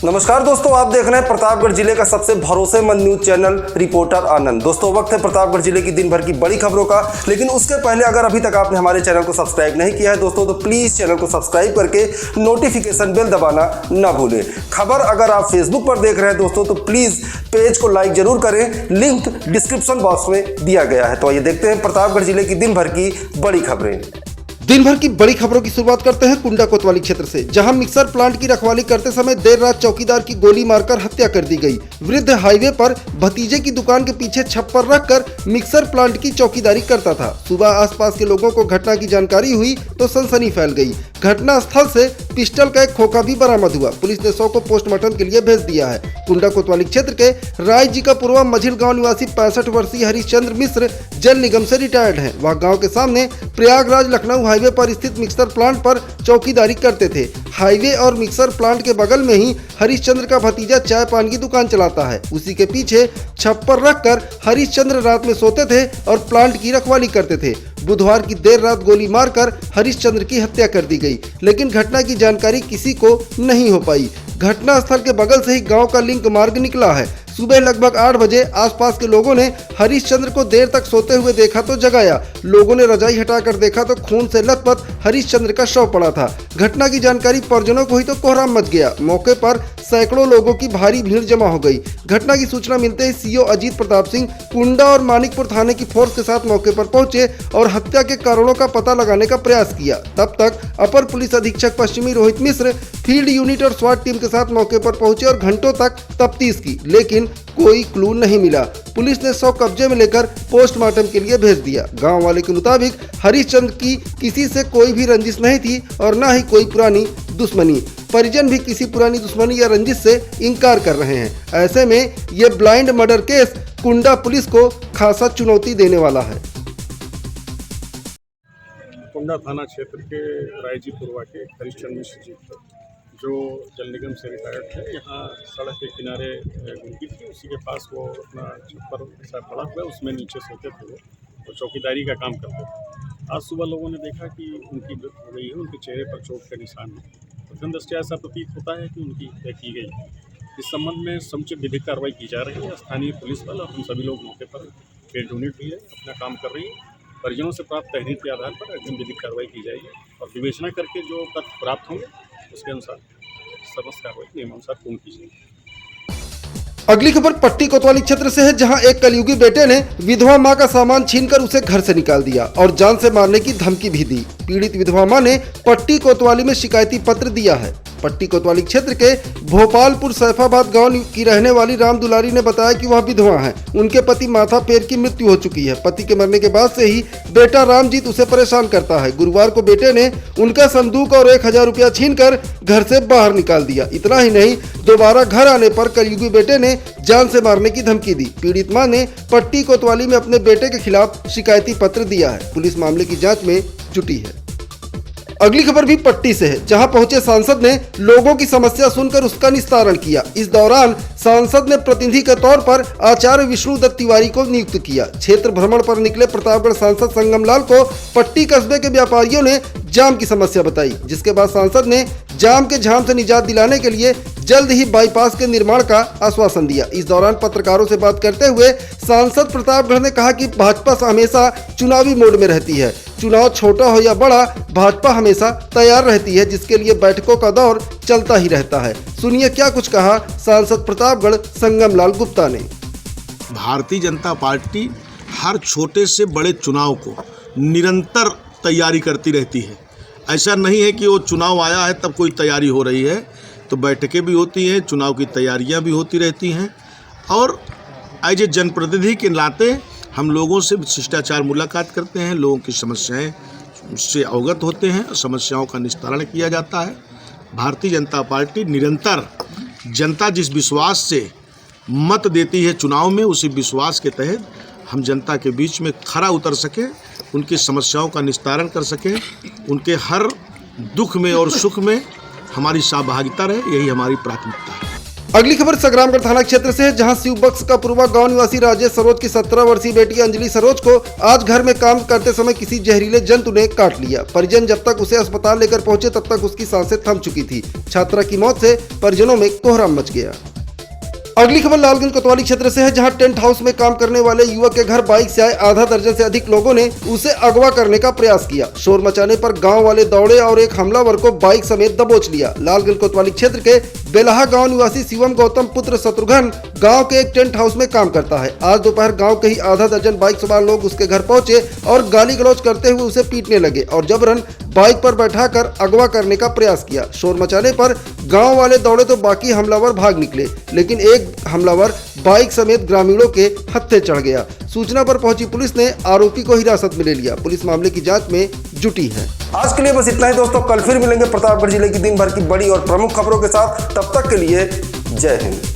नमस्कार दोस्तों, आप देख रहे हैं प्रतापगढ़ जिले का सबसे भरोसेमंद न्यूज चैनल रिपोर्टर आनंद। दोस्तों, वक्त है प्रतापगढ़ जिले की दिन भर की बड़ी खबरों का, लेकिन उसके पहले अगर अभी तक आपने हमारे चैनल को सब्सक्राइब नहीं किया है दोस्तों, तो प्लीज़ चैनल को सब्सक्राइब करके नोटिफिकेशन बेल दबाना ना भूलें। खबर अगर आप फेसबुक पर देख रहे हैं दोस्तों, तो प्लीज़ पेज को लाइक जरूर करें, लिंक डिस्क्रिप्शन बॉक्स में दिया गया है। तो आइए देखते हैं प्रतापगढ़ जिले की दिन भर की बड़ी खबरें। दिन भर की बड़ी खबरों की शुरुआत करते हैं कुंडा कोतवाली क्षेत्र से, जहां मिक्सर प्लांट की रखवाली करते समय देर रात चौकीदार की गोली मारकर हत्या कर दी गई। वृद्ध हाईवे पर भतीजे की दुकान के पीछे छप्पर रखकर मिक्सर प्लांट की चौकीदारी करता था। सुबह आसपास के लोगों को घटना की जानकारी हुई तो सनसनी फैल गई। घटना स्थल से पिस्टल का एक खोखा भी बरामद हुआ। पुलिस ने शव को पोस्टमार्टम के लिए भेज दिया है। कुंडा कोतवाली क्षेत्र के रायजीकापुरवा मझिल गांव निवासी 65 वर्षीय हरिश्चंद्र मिश्र जल निगम से रिटायर्ड हैं। वह गांव के सामने प्रयागराज लखनऊ हाईवे पर स्थित मिक्सर प्लांट पर चौकीदारी करते थे। हाईवे और मिक्सर प्लांट के बगल में ही हरिश्चंद्र का भतीजा चाय पान की दुकान चलाता है। उसी के पीछे छप्पर रखकर हरिश्चंद्र रात में सोते थे और प्लांट की रखवाली करते थे। बुधवार की देर रात गोली मारकर हरिश्चंद्र की हत्या कर दी गई, लेकिन घटना की जानकारी किसी को नहीं हो पाई। घटना स्थल के बगल से ही गांव का लिंक मार्ग निकला है। सुबह लगभग 8 बजे आसपास के लोगों ने हरिश्चंद्र को देर तक सोते हुए देखा तो जगाया। लोगों ने रजाई हटाकर देखा तो खून से लथपथ हरिश्चंद्र का शव पड़ा था। घटना की जानकारी परिजनों को हुई तो कोहराम मच गया। मौके पर सैकड़ों लोगों की भारी भीड़ जमा हो गई। घटना की सूचना मिलते ही सीओ अजीत प्रताप सिंह कुंडा और मानिकपुर थाने की फोर्स के साथ मौके पर पहुंचे और हत्या के कारणों का पता लगाने का प्रयास किया। तब तक अपर पुलिस अधीक्षक पश्चिमी रोहित मिश्र फील्ड यूनिट और स्वाट टीम के साथ मौके पर पहुंचे और घंटों तक तफ्तीश की, लेकिन कोई क्लू नहीं मिला। पुलिस ने शव कब्जे में लेकर पोस्टमार्टम के लिए भेज दिया। गांव वाले के मुताबिक हरिश्चंद्र की किसी से कोई भी रंजिश नहीं थी और न ही कोई पुरानी दुश्मनी। परिजन भी किसी पुरानी दुश्मनी या रंजिश से इनकार कर रहे हैं। ऐसे में ये ब्लाइंड मर्डर केस कुंडा पुलिस को खासा चुनौती देने वाला है। कुंडा थाना क्षेत्र के रायजीपुरवा के हरिश्चंद्र मिश्र जी जो जल निगम से रिटायर्ड थे, यहाँ सड़क के किनारे उनकी थी, उसी के पास वो अपना छप्पर ऐसा पड़ा हुआ, उसमें नीचे सोते थे। वो चौकीदारी का काम करते थे। आज सुबह लोगों ने देखा कि उनकी मृत्यु हो गई है, उनके चेहरे पर चोट के निशान हैं। प्रथम दृष्टया ऐसा प्रतीत होता है कि उनकी हत्या की गई। इस संबंध में समुचित विधिक कार्रवाई की जा रही है। स्थानीय पुलिस बल और हम सभी लोग मौके पर फील्ड यूनिट भी है, अपना काम कर रही है। परिजनों से प्राप्त तहरीर के आधार पर अग्रिम विधिक कार्रवाई की जाएगी और विवेचना करके जो तथ्य प्राप्त होंगे उसके अनुसार समस्त कार्रवाई नियमानुसार पूर्ण की जाएगी। अगली खबर पट्टी कोतवाली क्षेत्र से है, जहां एक कलयुगी बेटे ने विधवा मां का सामान छीनकर उसे घर से निकाल दिया और जान से मारने की धमकी भी दी। पीड़ित विधवा मां ने पट्टी कोतवाली में शिकायती पत्र दिया है। पट्टी कोतवाली क्षेत्र के भोपालपुर सैफाबाद गांव की रहने वाली राम दुलारी ने बताया कि वह विधवा हैं। उनके पति माथा पेर की मृत्यु हो चुकी है। पति के मरने के बाद से ही बेटा रामजीत उसे परेशान करता है। गुरुवार को बेटे ने उनका संदूक और 1000 रुपया छीनकर घर से बाहर निकाल दिया। इतना ही नहीं, दोबारा घर आने पर कलयुगी बेटे ने जान से मारने की धमकी दी। पीड़ित मां ने पट्टी कोतवाली में अपने बेटे के खिलाफ शिकायती पत्र दिया है। पुलिस मामले की जाँच में जुटी है। अगली खबर भी पट्टी से है, जहां पहुंचे सांसद ने लोगों की समस्या सुनकर उसका निस्तारण किया। इस दौरान सांसद ने प्रतिनिधि के तौर पर आचार्य विष्णुदत्त तिवारी को नियुक्त किया। क्षेत्र भ्रमण पर निकले प्रतापगढ़ सांसद संगमलाल को पट्टी कस्बे के व्यापारियों ने जाम की समस्या बताई, जिसके बाद सांसद ने जाम के झाम से निजात दिलाने के लिए जल्द ही बाईपास के निर्माण का आश्वासन दिया। इस दौरान पत्रकारों से बात करते हुए सांसद प्रतापगढ़ ने कहा कि भाजपा हमेशा चुनावी मोड में रहती है। चुनाव छोटा हो या बड़ा, भाजपा हमेशा तैयार रहती है, जिसके लिए बैठकों का दौर चलता ही रहता है। सुनिए क्या कुछ कहा सांसद प्रतापगढ़ संगमलाल गुप्ता ने। भारतीय जनता पार्टी हर छोटे से बड़े चुनाव को निरंतर तैयारी करती रहती है। ऐसा नहीं है कि वो चुनाव आया है तब कोई तैयारी हो रही है, तो बैठकें भी होती हैं, चुनाव की तैयारियां भी होती रहती हैं और एज ए जनप्रतिनिधि के नाते हम लोगों से शिष्टाचार मुलाकात करते हैं, लोगों की समस्याएं से अवगत होते हैं, समस्याओं का निस्तारण किया जाता है। भारतीय जनता पार्टी निरंतर जनता जिस विश्वास से मत देती है चुनाव में, उसी विश्वास के तहत हम जनता के बीच में खरा उतर सकें, उनकी समस्याओं का निस्तारण कर सकें, उनके हर दुख में और सुख में हमारी सहभागिता रहे, यही हमारी प्राथमिकता है। अगली खबर संग्रामगढ़ थाना क्षेत्र से है, जहां शिवबक्स का पूर्वा गांव निवासी राजेश सरोज की 17 वर्षीय बेटी अंजलि सरोज को आज घर में काम करते समय किसी जहरीले जंतु ने काट लिया। परिजन जब तक उसे अस्पताल लेकर पहुंचे तब तक उसकी सांसें थम चुकी थी। छात्रा की मौत से परिजनों में कोहराम मच गया। अगली खबर लालगंज कोतवाली क्षेत्र से है, जहां टेंट हाउस में काम करने वाले युवक के घर बाइक से आए आधा दर्जन से अधिक लोगों ने उसे अगवा करने का प्रयास किया। शोर मचाने पर गांव वाले दौड़े और एक हमलावर को बाइक समेत दबोच लिया। लालगंज कोतवाली क्षेत्र के बेलाहा गांव निवासी शिवम गौतम पुत्र शत्रुघ्न गांव के एक टेंट हाउस में काम करता है। आज दोपहर गांव के ही आधा दर्जन बाइक सवार लोग उसके घर पहुंचे और गाली गलौज करते हुए उसे पीटने लगे और जबरन बाइक पर बैठाकर अगवा करने का प्रयास किया। शोर मचाने पर गांव वाले दौड़े तो बाकी हमलावर भाग निकले, लेकिन एक हमलावर बाइक समेत ग्रामीणों के हत्थे चढ़ गया। सूचना पर पहुंची पुलिस ने आरोपी को हिरासत में ले लिया। पुलिस मामले की जांच में जुटी है। आज के लिए बस इतना ही दोस्तों, कल फिर मिलेंगे प्रतापगढ़ जिले की दिन भर की बड़ी और प्रमुख खबरों के साथ। तब तक के लिए जय हिंद।